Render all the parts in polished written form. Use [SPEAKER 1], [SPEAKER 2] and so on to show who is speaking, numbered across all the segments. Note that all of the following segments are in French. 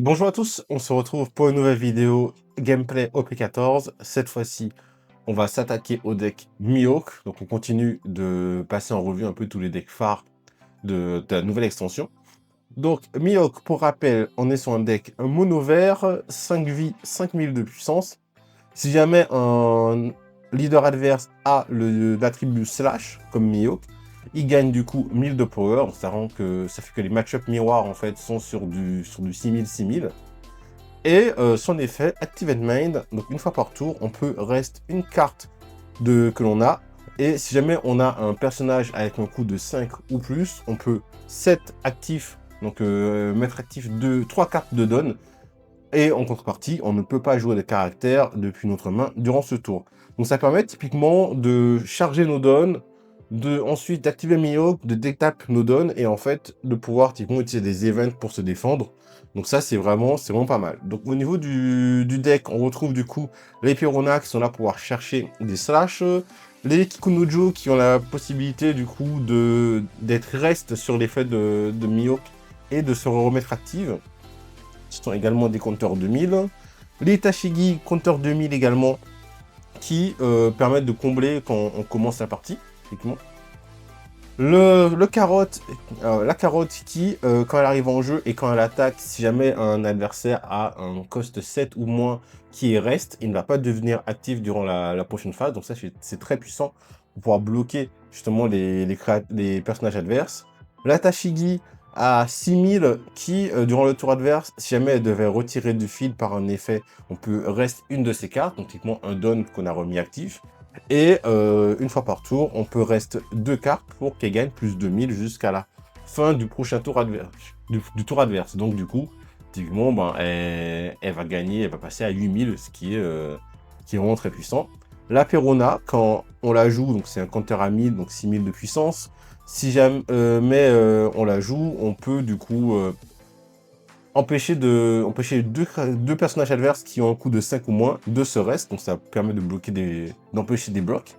[SPEAKER 1] Bonjour à tous, on se retrouve pour une nouvelle vidéo gameplay OP14. Cette fois-ci, on va s'attaquer au deck Mihawk. Donc on continue de passer en revue un peu tous les decks phares de la nouvelle extension. Donc Mihawk, pour rappel, on est sur un deck mono vert, 5 vies, 5000 de puissance. Si jamais un leader adverse a l'attribut slash, comme Mihawk, il gagne du coup 1000 de power, en sachant que ça fait que les match-up miroirs en fait sont sur du 6000-6000. Et son effet, Activate Mind, donc une fois par tour, on peut reste une carte que l'on a. Et si jamais on a un personnage avec un coût de 5 ou plus, on peut set actif, donc mettre actif 3 cartes de donne. Et en contrepartie, on ne peut pas jouer de caractères depuis notre main durant ce tour. Donc ça permet typiquement de charger nos dons, ensuite d'activer Mihawk, de détap nos dons, et en fait de pouvoir typiquement utiliser des events pour se défendre. Donc ça c'est vraiment pas mal. Donc au niveau du deck, on retrouve du coup les Pirona qui sont là pour pouvoir chercher des slash, les Kikunojo qui ont la possibilité du coup d'être reste sur l'effet de Mihawk et de se remettre active. Ce sont également des compteurs 2000. Les Tashigi, compteurs 2000 également, qui permettent de combler quand on commence la partie, typiquement. La carotte qui, quand elle arrive en jeu et quand elle attaque, si jamais un adversaire a un cost 7 ou moins qui est reste, il ne va pas devenir actif durant la prochaine phase. Donc ça, c'est très puissant pour pouvoir bloquer justement les personnages adverses. La Tashigi à 6000 qui, durant le tour adverse, si jamais elle devait retirer du fil par un effet, on peut reste une de ses cartes, donc typiquement un don qu'on a remis actif. Et une fois par tour, on peut reste 2 cartes pour qu'elle gagne plus de 1000 jusqu'à la fin du prochain tour adverse. Du tour adverse. Donc du coup, typiquement, ben, elle va gagner, elle va passer à 8000, ce qui est vraiment très puissant. La Perona, quand on la joue, donc c'est un compteur à 1000, donc 6000 de puissance. Si jamais on la joue, on peut du coup empêcher deux personnages adverses qui ont un coût de 5 ou moins de se reste, donc ça permet de d'empêcher des blocs.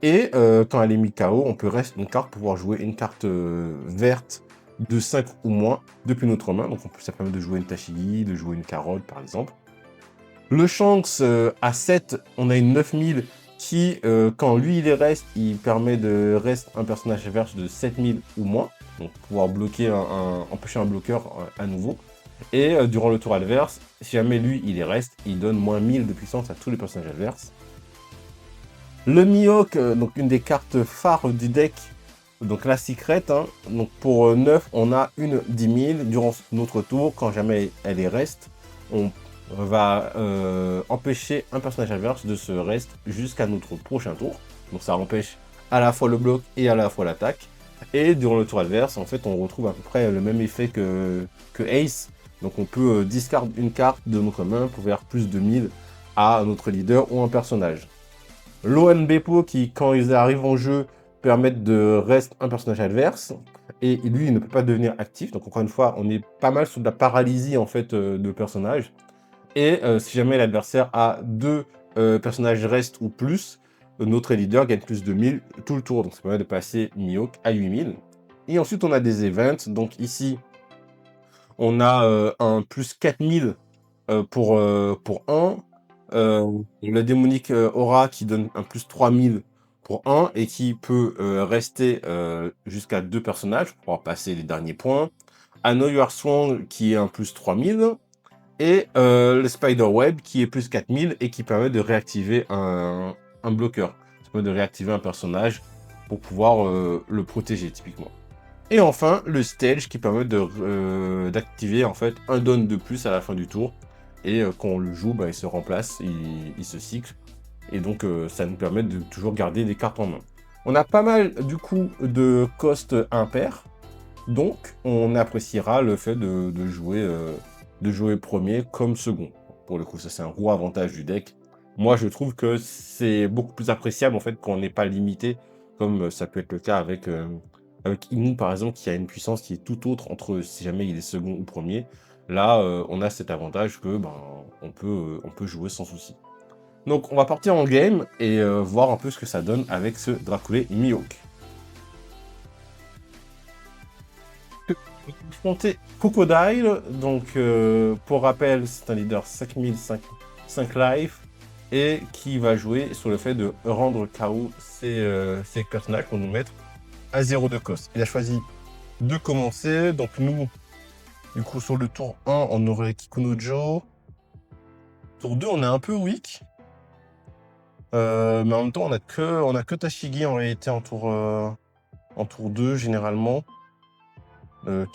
[SPEAKER 1] Et quand elle est mise KO, on peut rester une carte pour pouvoir jouer une carte verte de 5 ou moins depuis notre main. Donc ça permet de jouer une Tashigi, de jouer une carotte par exemple. Le Shanks à 7, on a une 9000 qui, quand lui il est reste, il permet de reste un personnage adverse de 7000 ou moins. Donc pouvoir bloquer empêcher un bloqueur à nouveau. Et durant le tour adverse, si jamais lui il est reste, il donne moins 1000 de puissance à tous les personnages adverses. Le Mihawk, donc une des cartes phares du deck, donc la secret, hein, donc pour 9, on a une 10 000 durant notre tour. Quand jamais elle est reste, on va empêcher un personnage adverse de se reste jusqu'à notre prochain tour. Donc ça empêche à la fois le bloc et à la fois l'attaque. Et durant le tour adverse, en fait, on retrouve à peu près le même effet que Ace. Donc on peut discard une carte de notre main pour faire plus de 1000 à notre leader ou un personnage. L'OM Beppo qui, quand ils arrivent en jeu, permettent de reste un personnage adverse. Et lui, il ne peut pas devenir actif. Donc encore une fois, on est pas mal sous de la paralysie en fait de personnage. Et si jamais l'adversaire a 2 personnages reste ou plus, notre leader gagne plus de 1000 tout le tour. Donc ça permet de passer Mihawk à 8000. Et ensuite, on a des events. Donc ici, on a un plus 4000 pour 1. Le démonique aura qui donne un plus 3000 pour 1 et qui peut rester jusqu'à 2 personnages pour pouvoir passer les derniers points. I Know You Are Strong qui est un plus 3000. Et le Spider Web qui est plus 4000 et qui permet de réactiver un bloqueur. Ça permet de réactiver un personnage pour pouvoir le protéger typiquement. Et enfin, le stage qui permet d'activer en fait un don de plus à la fin du tour. Et quand on le joue, bah, il se remplace, il se cycle. Et donc ça nous permet de toujours garder des cartes en main. On a pas mal du coup de cost impair. Donc on appréciera le fait de jouer premier comme second. Pour le coup, ça c'est un gros avantage du deck. Moi je trouve que c'est beaucoup plus appréciable en fait quand on n'est pas limité, comme ça peut être le cas avec Inu par exemple, qui a une puissance qui est tout autre entre si jamais il est second ou premier. Là, on a cet avantage que ben, on peut jouer sans souci. Donc on va partir en game et voir un peu ce que ça donne avec ce Draculé Mihawk. Affronter Crocodile, donc pour rappel, c'est un leader 5 life et qui va jouer sur le fait de rendre KO ces personnages pour nous mettre à 0 de cost. Il a choisi de commencer, donc nous, du coup, sur le tour 1, on aurait Kikunojo. Tour 2, on est un peu weak. Mais en même temps, on a que Tashigi en réalité en tour 2, généralement.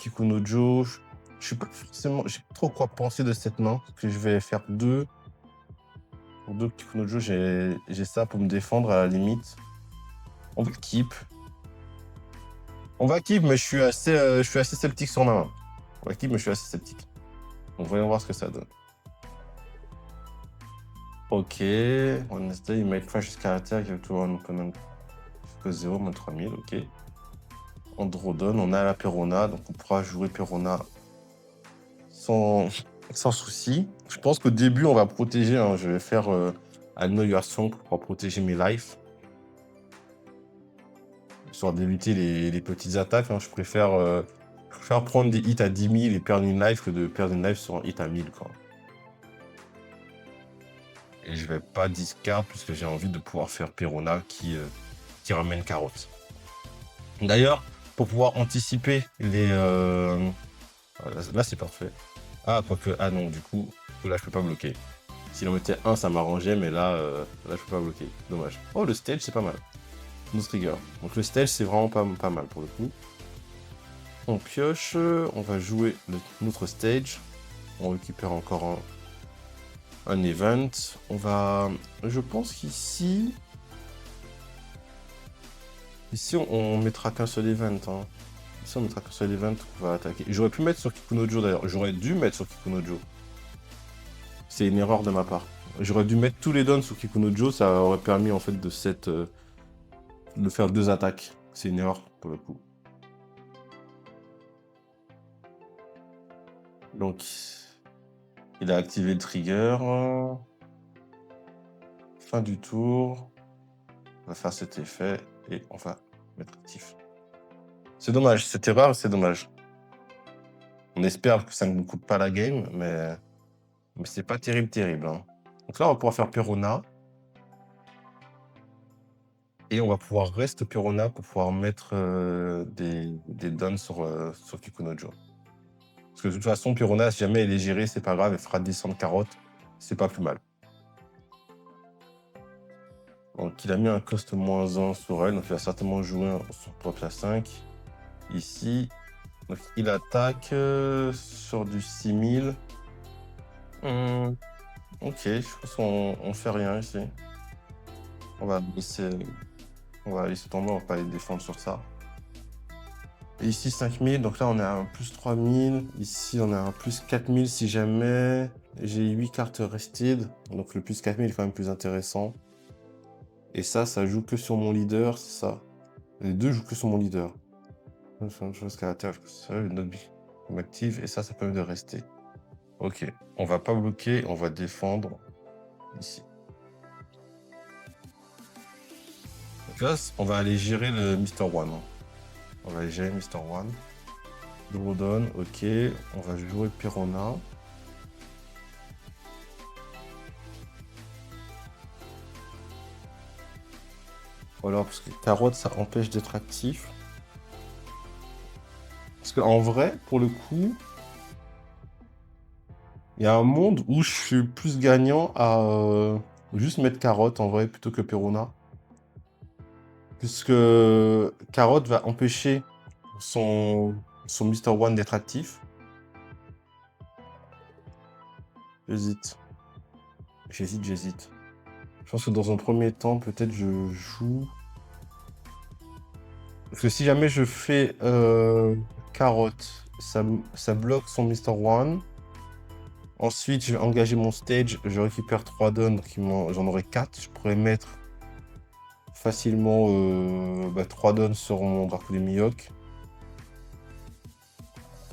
[SPEAKER 1] Kikunojo, je sais pas forcément, j'ai pas trop quoi penser de cette main, parce que je vais faire deux. Pour deux Kikunojo, j'ai ça pour me défendre à la limite. On va keep. On va keep, mais je suis assez sceptique sur la main. On va keep, mais je suis assez sceptique. Donc voyons voir ce que ça donne. Ok, Wednesday, il might crash his character, give to one opponent. Que 0, moins 3000, ok. Androdon, on a la Perona, donc on pourra jouer Perona sans souci. Je pense qu'au début, on va protéger, hein, je vais faire I Know You Are Strong pour pouvoir protéger mes lives. Histoire d'éviter les petites attaques, hein, je préfère prendre des hits à 10 000 et perdre une life que de perdre une life sur un hit à 1000, quoi. Et je vais pas discard puisque j'ai envie de pouvoir faire Perona qui ramène carotte. D'ailleurs, pour pouvoir anticiper les... Là, c'est parfait. Ah, quoique... Ah non, du coup, là, je peux pas bloquer. S'il en mettait un, ça m'arrangeait, mais là, je peux pas bloquer. Dommage. Oh, le stage, c'est pas mal. No trigger. Donc le stage, c'est vraiment pas mal pour le coup. On pioche, on va jouer notre stage. On récupère encore un event. On va... Je pense qu'ici... Ici, on mettra qu'un seul event. Hein. Ici, on mettra qu'un seul event qu'on va attaquer. J'aurais pu mettre sur Kikunojo d'ailleurs. J'aurais dû mettre sur Kikunojo. C'est une erreur de ma part. J'aurais dû mettre tous les dons sur Kikunojo. Ça aurait permis en fait de faire 2 attaques. C'est une erreur pour le coup. Donc, il a activé le trigger. Fin du tour. On va faire cet effet et on va mettre actif. C'est dommage, cette erreur, c'est dommage. On espère que ça ne nous coûte pas la game, mais c'est pas terrible. Hein. Donc là, on va pouvoir faire Perona. Et on va pouvoir reste Perona pour pouvoir mettre des dons sur Kikunojo. Parce que de toute façon, Perona, si jamais elle est gérée, c'est pas grave, elle fera descendre carotte. C'est pas plus mal. Donc il a mis un cost -1 sur elle, donc il va certainement jouer sur propre à 5. Ici, donc il attaque sur du 6000. Ok, je pense qu'on fait rien ici. On va laisser tomber, on va pas les défendre sur ça. Et ici 5000, donc là on est à un plus 3000. Ici on est à un plus 4000 si jamais. J'ai 8 cartes rested, donc le plus 4000 est quand même plus intéressant. Et ça joue que sur mon leader, c'est ça. Les deux jouent que sur mon leader. Chose caractère, une autre comme active, et ça permet de rester. Ok, on va pas bloquer, on va défendre ici. Donc là, on va aller gérer le Mr. One. Hein. On va aller gérer Mr. One. Drodon, ok. On va jouer Perona. Voilà, parce que carotte, ça empêche d'être actif. Parce qu'en vrai, pour le coup, il y a un monde où je suis plus gagnant à juste mettre carotte en vrai plutôt que Perona. Puisque carotte va empêcher son Mr. One d'être actif. J'hésite. J'hésite. Je pense que dans un premier temps, peut-être je joue... Parce que si jamais je fais carotte, ça bloque son Mr. One. Ensuite, je vais engager mon stage, je récupère 3 dons, donc j'en aurai 4. Je pourrais mettre facilement 3 dons sur mon Draco des Mihawk.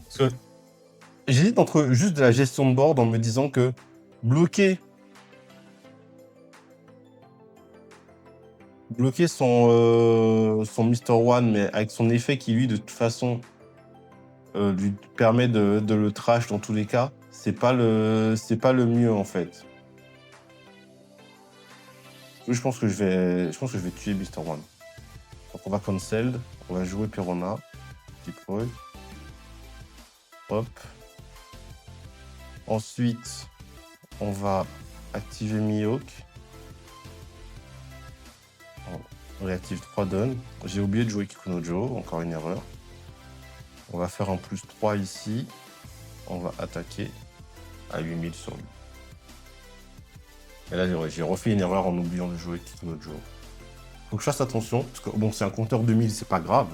[SPEAKER 1] Parce que j'hésite entre juste de la gestion de board en me disant que bloquer son Mr. One, mais avec son effet qui, lui, de toute façon, lui permet de le trash dans tous les cas, c'est pas le mieux, en fait. Je pense que je vais tuer Mr. One. Donc on va cancel, on va jouer Perona, deploy, hop. Ensuite, on va activer Mihawk. On réactive 3 dons. J'ai oublié de jouer Kikunojo, encore une erreur. On va faire un +3 ici. On va attaquer à 8000 sur lui. Et là, j'ai refait une erreur en oubliant de jouer Kikunojo. Faut que je fasse attention, parce que bon, c'est un compteur de 1000, c'est pas grave.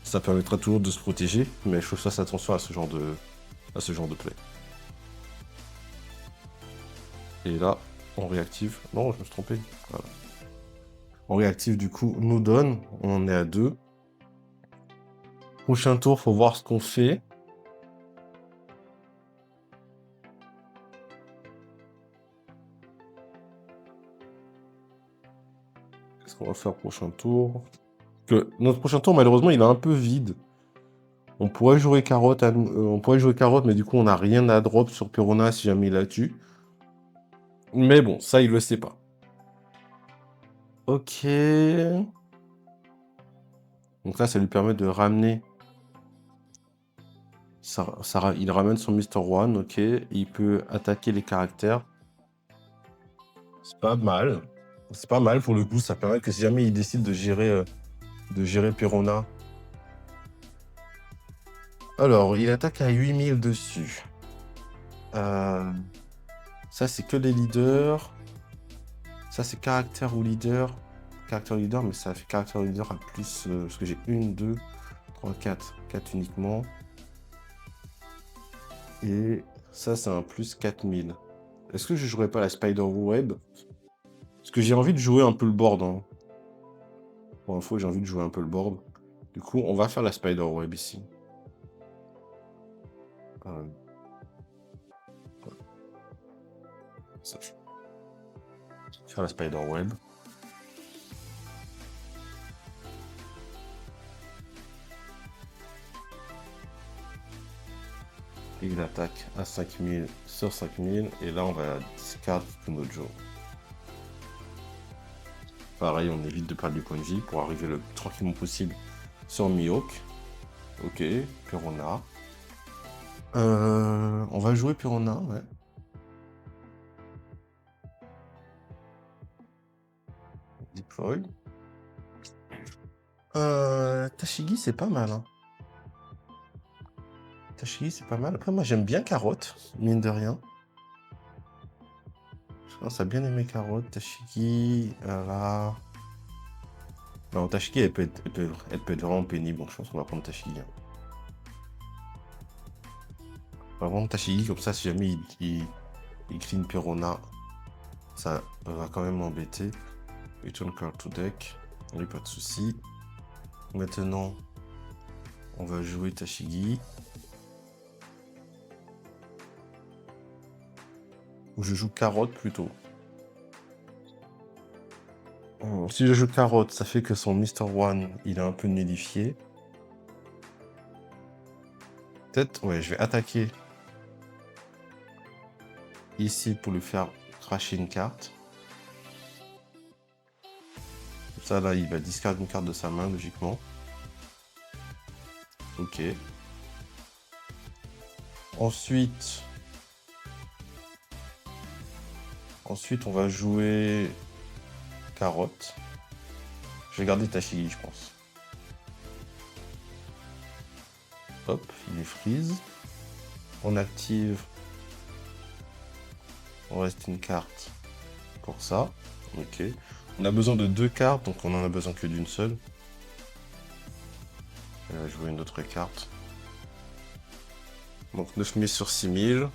[SPEAKER 1] Ça permettra toujours de se protéger, mais il faut que je fasse attention à ce genre de play. Et là, on réactive. Non, je me suis trompé. Voilà. On réactive du coup nos dons. On en est à 2. Prochain tour, faut voir ce qu'on fait. Qu'est-ce qu'on va faire prochain tour? Que notre prochain tour, malheureusement, il est un peu vide. On pourrait jouer carotte, mais du coup, on n'a rien à drop sur Perona si jamais il la tue. Mais bon, ça, il le sait pas. Ok. Donc là, ça lui permet de ramener. Il ramène son Mr. One, ok. Il peut attaquer les caractères. C'est pas mal. C'est pas mal pour le coup. Ça permet que si jamais il décide de gérer Perona. Alors, il attaque à 8000 dessus. Ça, c'est que les leaders. Ça, c'est caractère ou leader. Caractère leader, mais ça fait caractère leader à plus. Parce que j'ai 1, 2, 3, 4. 4 uniquement. Et ça, c'est un plus 4000. Est-ce que je jouerais pas la Spider Web? Parce que j'ai envie de jouer un peu le board. Hein. Pour info, j'ai envie de jouer un peu le board. Du coup, on va faire la Spider Web ici. Ça. Faire la Spider Web. Et il attaque à 5000 sur 5000. Et là, on va discard Kikunojo. Pareil, on évite de perdre du point de vie pour arriver le plus tranquillement possible sur Mihawk. Ok, Perona. On va jouer Perona, ouais. Deploy. Tashigi, c'est pas mal. Hein. Tashigi, c'est pas mal. Après, moi, j'aime bien Carotte, mine de rien. Je pense à bien aimer Carotte. Tashigi, là... Non, Tashigi, elle peut être vraiment pénible. Donc, je pense qu'on va prendre Tashigi. Hein. On va prendre Tashigi, comme ça, si jamais il clean Perona, ça va quand même m'embêter. Return card to deck. Oui, pas de souci. Maintenant, on va jouer Tashigi. Ou je joue Carotte plutôt. Si je joue Carotte, ça fait que son Mr. One, il est un peu nullifié. Peut-être, ouais, je vais attaquer ici pour lui faire cracher une carte. Ça, là, il va discarder une carte de sa main, logiquement. Ok. Ensuite, on va jouer Carotte. Je vais garder Tashigi, je pense. Hop, il est freeze. On active. On reste une carte pour ça. Ok. On a besoin de 2 cartes, donc on en a besoin que d'une seule. Je vais jouer une autre carte. Donc 9000 sur 6000.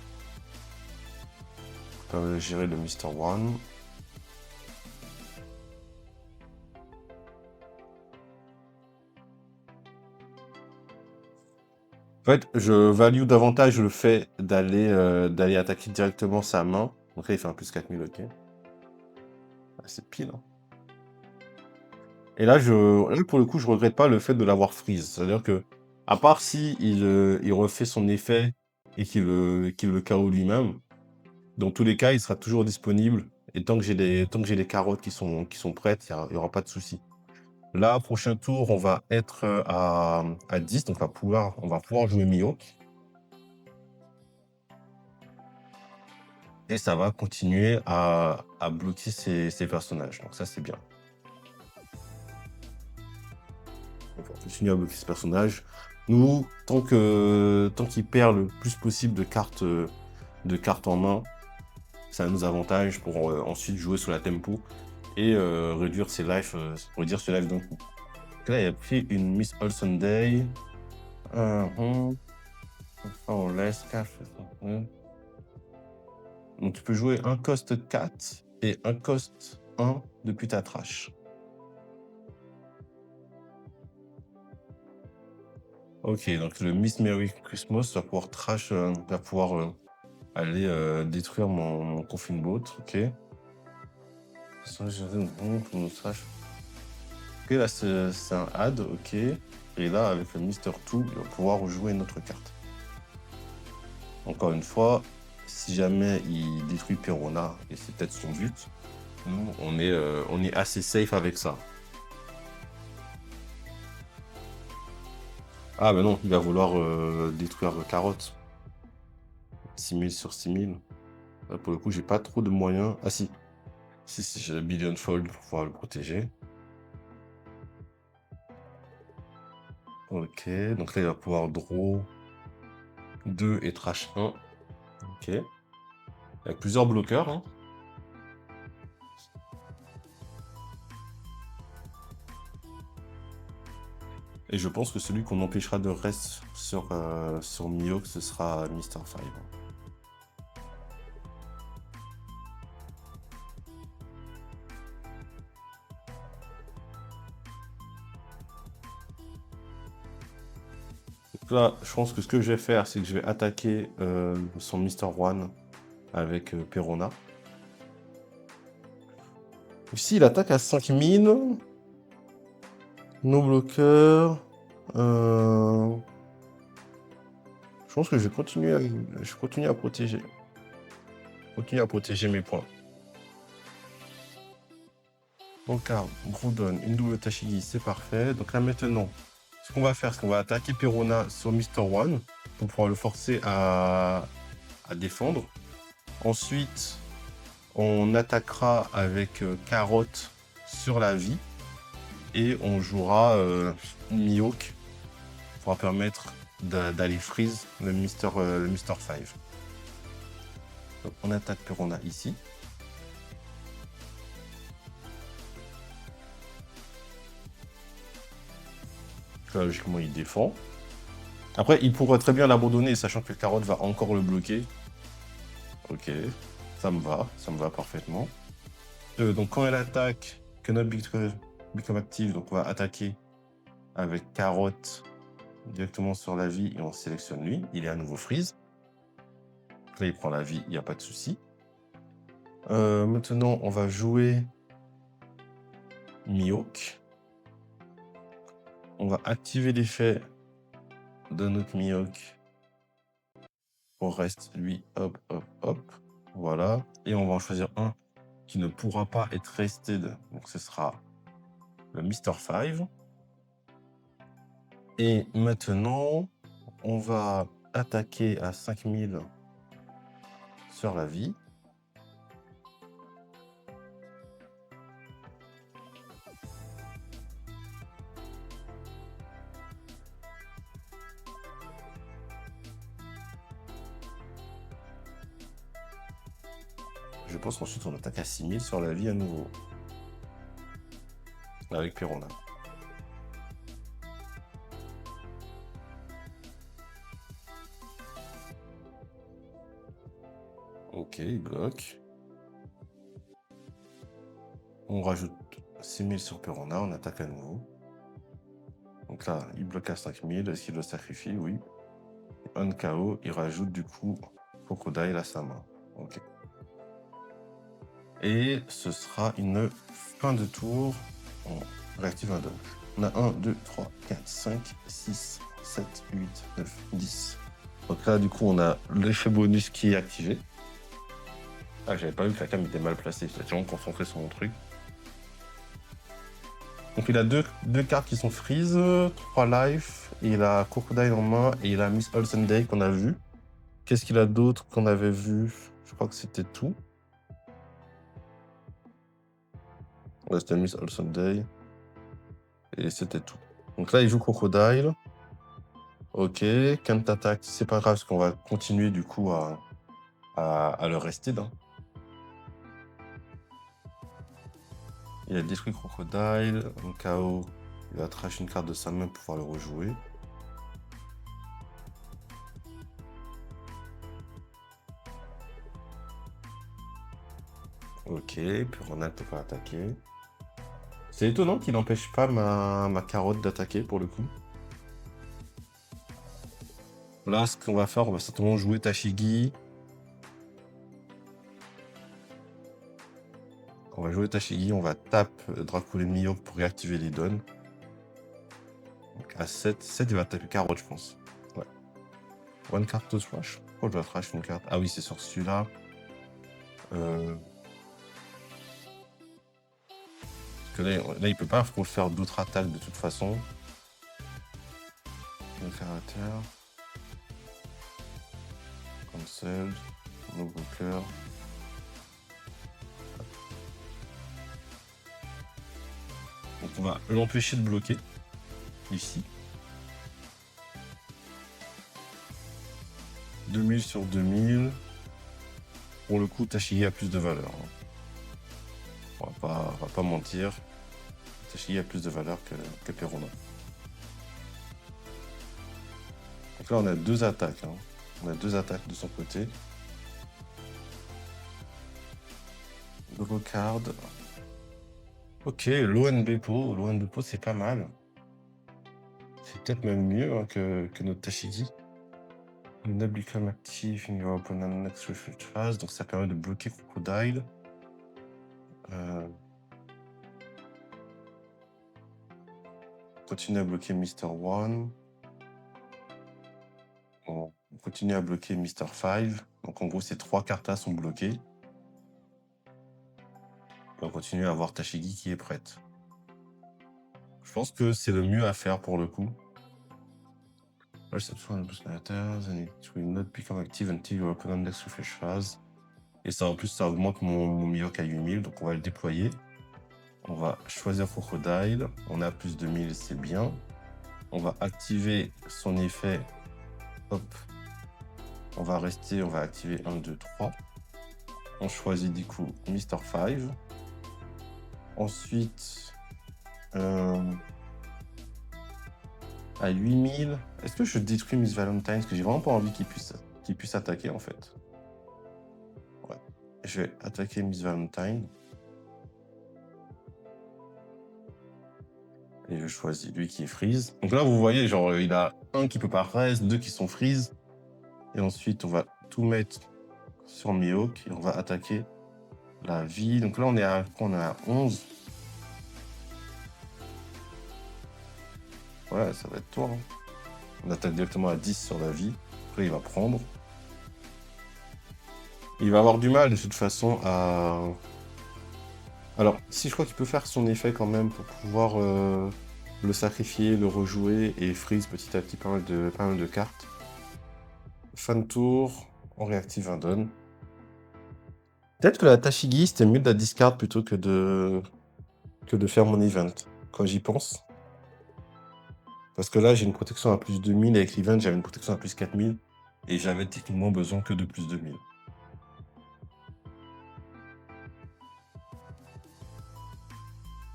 [SPEAKER 1] On peut gérer le Mr. One. En fait, je value davantage le fait d'aller attaquer directement sa main. Donc là, il fait un plus 4000, ok. Ah, c'est pile. Hein. Et là, pour le coup, je regrette pas le fait de l'avoir freeze. C'est-à-dire que À part si il refait son effet et qu'il le KO lui-même. Dans tous les cas, il sera toujours disponible. Et tant que j'ai les carottes qui sont prêtes, il y aura pas de souci. Là, prochain tour, on va être à 10, donc on va pouvoir jouer Mihawk. Et ça va continuer à bloquer ces personnages. Donc ça, c'est bien. On va continuer à bloquer ces personnages. Nous, tant qu'il perd le plus possible de cartes en main, ça nous avantage pour ensuite jouer sur la tempo et réduire ses lives d'un coup. Donc là, il a pris une Miss All Sunday. On laisse 4. Donc tu peux jouer un cost 4 et un cost 1 depuis ta trash. Ok, donc le Miss Merry Christmas va pouvoir aller détruire mon Coffin Boat, ok. Ok, là c'est un add, ok. Et là, avec le Mister 2, il va pouvoir jouer une autre carte. Encore une fois, si jamais il détruit Perona, et c'est peut-être son but, nous, on est assez safe avec ça. Ah, mais non, il va vouloir détruire Carotte. 6000 sur 6000. Là, pour le coup, j'ai pas trop de moyens. Ah si, si, j'ai Billion Fold pour pouvoir le protéger. Ok, donc là, il va pouvoir draw 2 et trash 1. Ok. Avec plusieurs bloqueurs. Hein. Et je pense que celui qu'on empêchera de reste sur Mihawk, ce sera Mr. 5. Donc là, je pense que ce que je vais faire, c'est que je vais attaquer son Mr. One avec Perona. Ici, il attaque à 5000. No bloqueur. Je pense que je vais continuer à protéger. Continuer à protéger mes points. Donc là, Groudon, une double Tashigi, c'est parfait. Donc là maintenant, ce qu'on va faire, c'est qu'on va attaquer Perona sur Mr. One pour pouvoir le forcer à défendre. Ensuite, on attaquera avec Carotte sur la vie. Et on jouera Mihawk pour permettre d'aller freeze le Mr. 5. Donc on attaque Perona ici. Là, logiquement, il défend. Après, il pourrait très bien l'abandonner, sachant que Carotte va encore le bloquer. Ok, ça me va parfaitement. Donc quand elle attaque, que notre become active, donc on va attaquer avec Carotte directement sur la vie et on sélectionne lui. Il est à nouveau freeze. Là, il prend la vie, il n'y a pas de souci. Maintenant, on va jouer Mihawk. On va activer l'effet de notre Mihawk pour reste lui, hop, hop, hop. Voilà. Et on va en choisir un qui ne pourra pas être rested. Donc ce sera le Mr. 5. Et maintenant, on va attaquer à 5000 sur la vie. Je pense qu'ensuite on attaque à 6000 sur la vie à nouveau. Avec Perona. Ok, il bloque. On rajoute 6000 sur Perona, on attaque à nouveau. Donc là, il bloque à 5000. Est-ce qu'il le sacrifie? Oui. Un KO, il rajoute du coup Crocodile à sa main. Ok. Et ce sera une fin de tour. On réactive un dodge. On a 1, 2, 3, 4, 5, 6, 7, 8, 9, 10. Donc là, du coup, on a l'effet bonus qui est activé. Ah, j'avais pas vu que la cam était mal placée. J'étais vraiment concentré sur mon truc. Donc il a deux cartes qui sont freeze, 3 life, il a Crocodile en main et il a Miss Olsen Day qu'on a vu. Qu'est-ce qu'il a d'autre qu'on avait vu? Je crois que c'était tout. Ouais, c'était Miss Olsen Day. Et c'était tout. Donc là, il joue Crocodile. Ok, Can't Attack, c'est pas grave, parce qu'on va continuer du coup à le rester. Hein. Il a détruit Crocodile, en KO, il va trash une carte de sa main pour pouvoir le rejouer. Ok, puis Ronald peut pas attaquer. C'est étonnant qu'il n'empêche pas ma carotte d'attaquer pour le coup. Là, ce qu'on va faire, on va certainement jouer Tashigi. On va jouer Tashigi, on va taper Dracula Miyok pour réactiver les dons. Donc à 7, il va taper carotte, je pense. Ouais. One card to trash. Pourquoi je dois trash une carte? Ah oui, c'est sur celui-là. Parce que là, il peut pas faire d'autres attaques de toute façon. Le caractère. Cancel. No blocker. Donc on va l'empêcher de bloquer. Ici. 2000 sur 2000. Pour le coup, Tashigi a plus de valeur. Hein. On va pas mentir. Tashigi a plus de valeur que Perona. Donc là, on a 2 attaques. Hein. On a 2 attaques de son côté. Draw card. Ok, Loan Beppo. Loan Beppo, c'est pas mal. C'est peut-être même mieux hein, que notre Tashigi. Il not become active in your opponent next refresh phase. Donc ça permet de bloquer Crocodile. Continue à bloquer Mr. One. On continue à bloquer Mr. 5. Donc en gros, ces 3 cartes-là sont bloquées. Et on continue à avoir Tashigi qui est prête. Je pense que c'est le mieux à faire pour le coup. It will not become active until your opponent next refresh phase. Et ça, en plus, ça augmente mon Miyok à 8000. Donc on va le déployer. On va choisir Crocodile. On a plus de 1000, c'est bien. On va activer son effet. Hop. On va rester, on va activer 1, 2, 3. On choisit du coup Mr. 5. Ensuite, à 8000, est-ce que je détruis Miss Valentine? Parce que j'ai vraiment pas envie qu'il puisse attaquer en fait. Ouais. Je vais attaquer Miss Valentine. Et je choisis lui qui est freeze. Donc là, vous voyez, genre, il a un qui peut pas reste, 2 qui sont freeze. Et ensuite, on va tout mettre sur Miyok et on va attaquer la vie. Donc là, on est à 11. Ouais, ça va être toi. Hein. On attaque directement à 10 sur la vie. Après, il va prendre. Il va avoir du mal de toute façon à... Alors, si je crois qu'il peut faire son effet quand même pour pouvoir le sacrifier, le rejouer et freeze petit à petit pas mal de cartes. Fin de tour, on réactive un don. Peut-être que la Tashigi, c'était mieux de la discard plutôt que de faire mon event, quand j'y pense. Parce que là, j'ai une protection à plus 2000, avec l'event, j'avais une protection à plus 4000, et j'avais techniquement besoin que de plus 2000.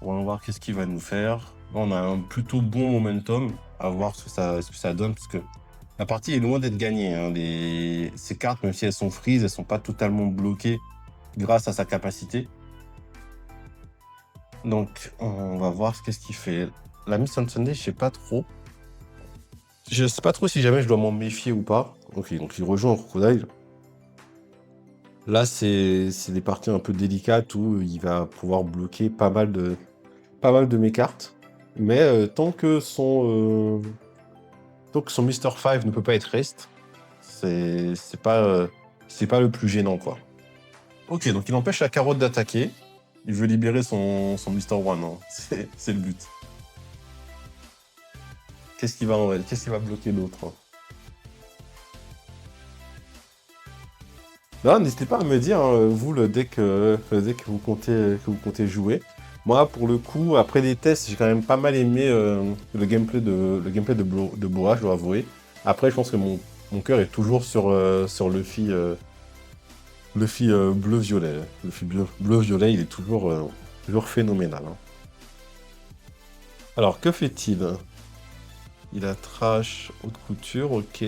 [SPEAKER 1] On va voir qu'est-ce qu'il va nous faire. Là, on a un plutôt bon momentum, à voir ce que ça donne, parce que la partie est loin d'être gagnée. Hein. Ces cartes, même si elles sont freeze, elles sont pas totalement bloquées grâce à sa capacité. Donc, on va voir qu'est-ce qu'il fait. La Miss on Sunday, je sais pas trop. Je sais pas trop si jamais je dois m'en méfier ou pas. Ok, donc il rejoint un Crocodile. Là, c'est des parties un peu délicates où il va pouvoir bloquer pas mal de mes cartes. Mais tant que Donc son Mr. 5 ne peut pas être rest. C'est pas le plus gênant, quoi. Ok, donc il empêche la carotte d'attaquer. Il veut libérer son Mr. 1, hein. C'est le but. Qu'est-ce qui va bloquer l'autre, hein? Là, n'hésitez pas à me dire, hein, vous, le deck que vous comptez jouer. Moi, pour le coup, après des tests, j'ai quand même pas mal aimé le gameplay de Boa, je dois avouer. Après, je pense que mon cœur est toujours sur Luffy bleu-violet. Luffy bleu-violet, il est toujours phénoménal, hein. Alors, que fait-il? Il a trash haute couture, ok.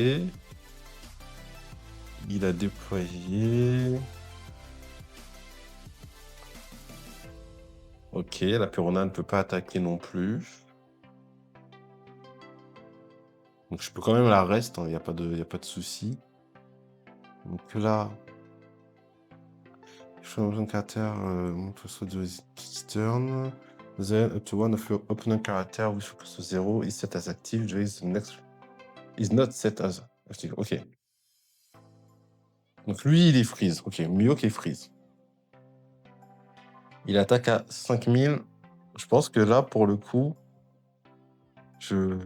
[SPEAKER 1] Il a déployé. Ok, la Perona ne peut pas attaquer non plus. Donc je peux quand même la reste, il n'y a pas de souci. Donc là, from character also do his turn. Then up to one of your opponent character which focus to 0 is set as active. The next is not set as active. Ok. Donc lui, il est freeze. Ok, Mihawk est freeze. Il attaque à 5000. Je pense que là, pour le coup, je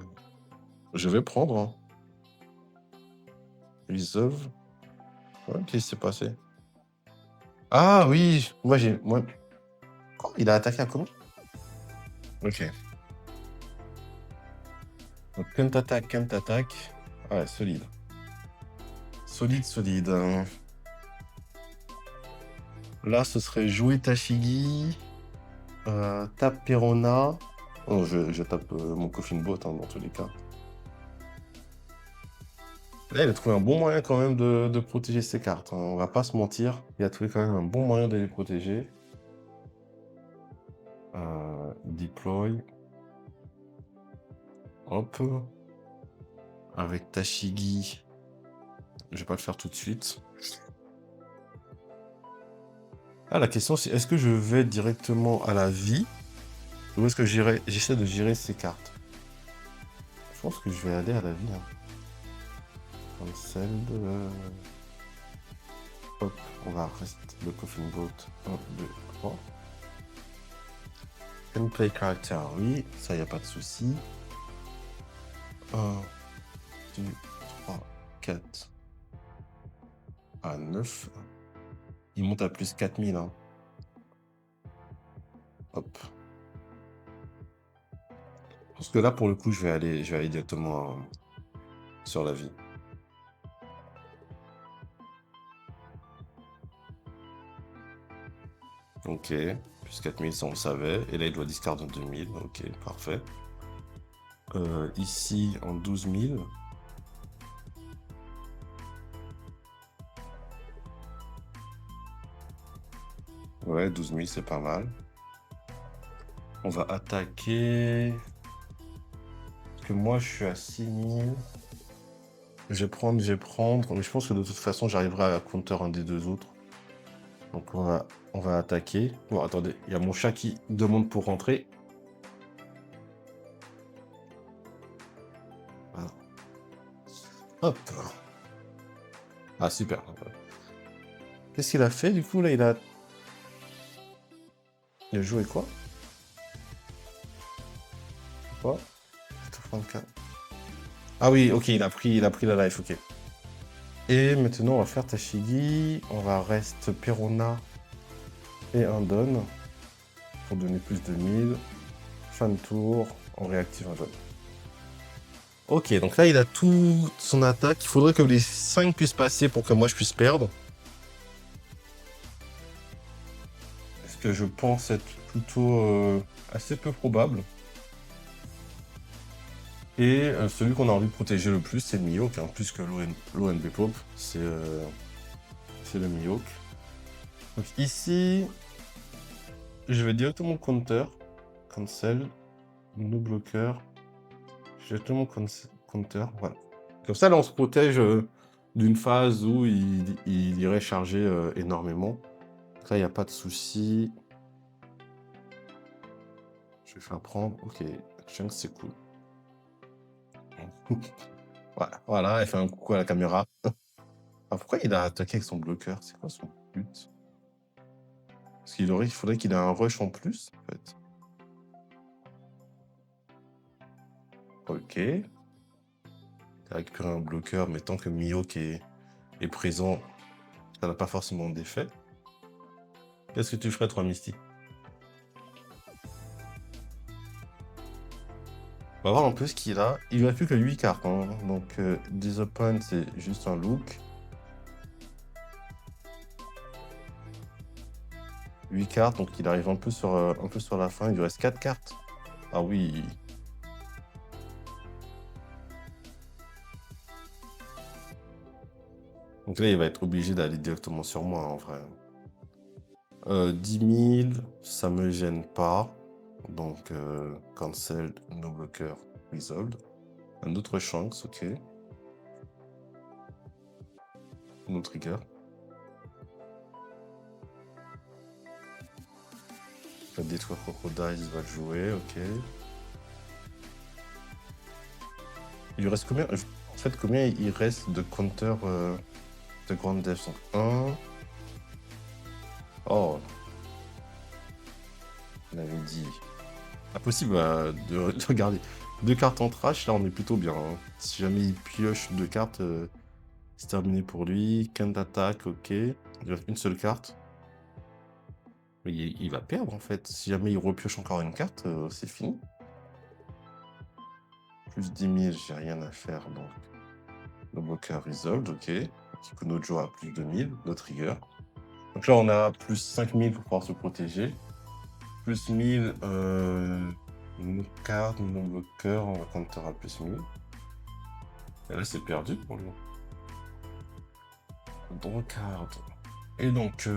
[SPEAKER 1] vais prendre, hein. Resolve. Ouais, qu'est-ce qui s'est passé? Ah oui, moi. Oh, il a attaqué à comment? Ok. Donc, can't attack. Ouais, solide. Solide. Là, ce serait jouer Tashigi, tape Perona. Oh, je tape mon coffin bot, hein, dans tous les cas. Là, il a trouvé un bon moyen quand même de protéger ses cartes, hein. On va pas se mentir. Il a trouvé quand même un bon moyen de les protéger. Deploy. Hop. Avec Tashigi. Je vais pas le faire tout de suite. Ah, la question c'est est-ce que je vais directement à la vie ou est-ce que j'essaie de gérer ces cartes? Je pense que je vais aller à la vie, hein. Cancel. Hop, on va rester le coffin boat. 1, 2, 3. Can play character, oui, ça y a pas de souci. 1, 2, 3, 4. À 9. Il monte à plus 4000, hein. Hop. Parce que là, pour le coup, je vais aller directement sur la vie. Ok, plus 4000, ça on le savait. Et là, il doit discard en 2000. Ok, parfait. Ici, en 12000. Ouais, 12000, c'est pas mal. On va attaquer. Parce que moi, je suis à 6000. Je vais prendre. Mais je pense que de toute façon, j'arriverai à counter un des deux autres. Donc, on va attaquer. Bon, attendez, il y a mon chat qui demande pour rentrer. Voilà. Hop. Ah, super. Qu'est-ce qu'il a fait, du coup, là? Il a joué quoi? Quoi? Ah oui, ok, il a pris la life, ok. Et maintenant, on va faire Tashigi. On va reste Perona et un don pour donner plus de 1000. Fin de tour, on réactive un don. Ok, donc là, il a tout son attaque. Il faudrait que les 5 puissent passer pour que moi, je puisse perdre. Ce que je pense être plutôt assez peu probable. Et celui qu'on a envie de protéger le plus, c'est le Mihawk, hein, plus que l'ONB Pop. C'est le Mihawk. Donc ici, je vais directement counter. Cancel. No bloqueur. Je vais directement counter. Voilà. Comme ça, là, on se protège d'une phase où il irait charger énormément. Donc là, il n'y a pas de souci. Je vais faire prendre. Ok, Chunk, c'est cool. Voilà, elle fait un coucou à la caméra. Ah, pourquoi il a attaqué avec son bloqueur? C'est quoi son but? Parce il faudrait qu'il ait un rush en plus, en fait. OK. Il a récupéré un bloqueur, mais tant que Mihawk est présent, ça n'a pas forcément d'effet. Qu'est-ce que tu ferais, toi, Misty? On va voir un peu ce qu'il a. Il lui reste plus que 8 cartes, hein. Donc, Disappoint, c'est juste un look. 8 cartes, donc il arrive un peu sur la fin. Il lui reste 4 cartes. Ah oui. Donc là, il va être obligé d'aller directement sur moi, en vrai. 10 000, ça me gêne pas. Donc, cancelled, no blocker, resolved. Un autre chance, ok. No trigger. La détruire crocodile, il va le jouer, ok. Il lui reste combien? En fait, combien il reste de counter de Grand Death? Donc 1. Oh, on avait dit. Impossible de regarder. 2 cartes en trash, là on est plutôt bien, hein. Si jamais il pioche 2 cartes, c'est terminé pour lui. Can't attack, ok. Il reste une seule carte. Mais il va perdre en fait. Si jamais il repioche encore une carte, c'est fini. Plus 10 000, j'ai rien à faire donc. Le blocker resolved, ok. Kikuno Joe a plus de 1000, no trigger. Donc là on a plus 5000 pour pouvoir se protéger. Plus 1000, no card, no blocker, on va counter à plus 1000. Et là c'est perdu pour lui. Draw card. Et donc,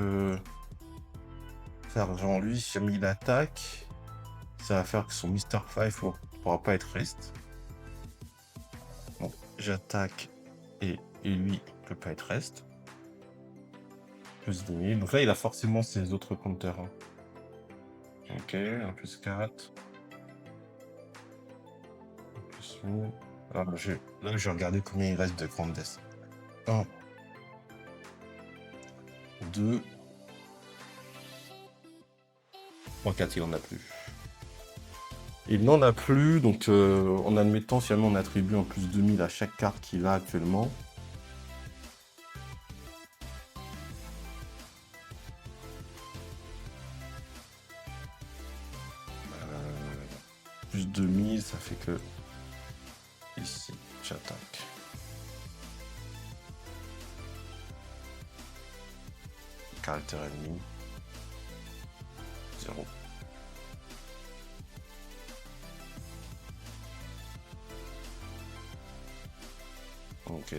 [SPEAKER 1] faire genre lui, si jamais il attaque, ça va faire que son Mr. 5 pourra pas être rest. Donc j'attaque et lui il peut pas être rest. Plus 10 000. Donc là il a forcément ses autres compteurs, hein. Ok, un plus 4. Un plus 1000. Alors, là je vais regarder combien il reste de Grand Death. 1, 2, 3, 4, il en a plus. Il n'en a plus, donc en admettant si jamais on attribue en plus 2000 à chaque carte qu'il a actuellement. Plus 2000, ça fait que ici, j'attaque. Caractère ennemi. 0. Ok.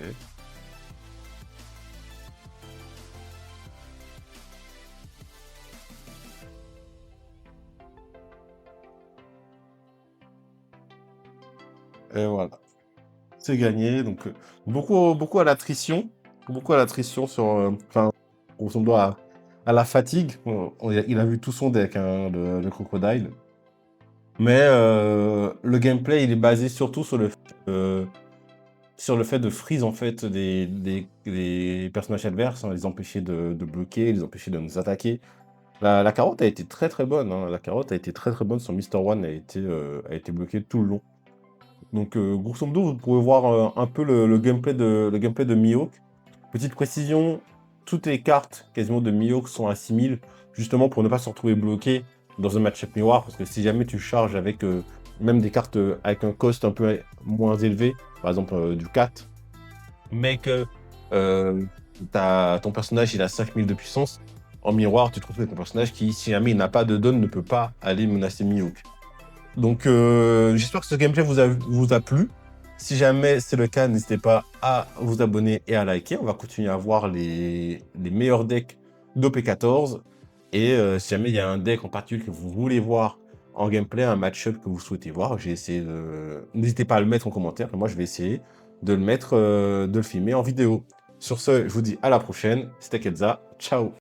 [SPEAKER 1] Et voilà. C'est gagné. Donc, beaucoup à l'attrition. Beaucoup à l'attrition sur. Enfin, grosso modo à la fatigue. Il a vu tout son deck, hein, le Crocodile. Mais le gameplay, il est basé surtout sur le fait de freeze en fait des personnages adverses, hein, les empêcher de bloquer, les empêcher de nous attaquer. La carotte a été très très bonne, hein. La carotte a été très très bonne sur Mister One, a été bloquée tout le long. Donc grosso modo, vous pouvez voir un peu le gameplay de Mihawk. Petite précision, toutes les cartes quasiment de Mihawk sont à 6000, justement pour ne pas se retrouver bloqué dans un match-up miroir, parce que si jamais tu charges avec même des cartes avec un cost un peu moins élevé, par exemple du 4, mais que ton personnage il a 5000 de puissance, en miroir, tu te retrouves avec un personnage qui, si jamais il n'a pas de don, ne peut pas aller menacer Mihawk. Donc, j'espère que ce gameplay vous a plu. Si jamais c'est le cas, n'hésitez pas à vous abonner et à liker. On va continuer à voir les meilleurs decks d'OP14. Et si jamais il y a un deck en particulier que vous voulez voir en gameplay, un match-up que vous souhaitez voir, j'ai essayé de... N'hésitez pas à le mettre en commentaire. Moi, je vais essayer de le mettre, de le filmer en vidéo. Sur ce, je vous dis à la prochaine. C'était Kenza. Ciao!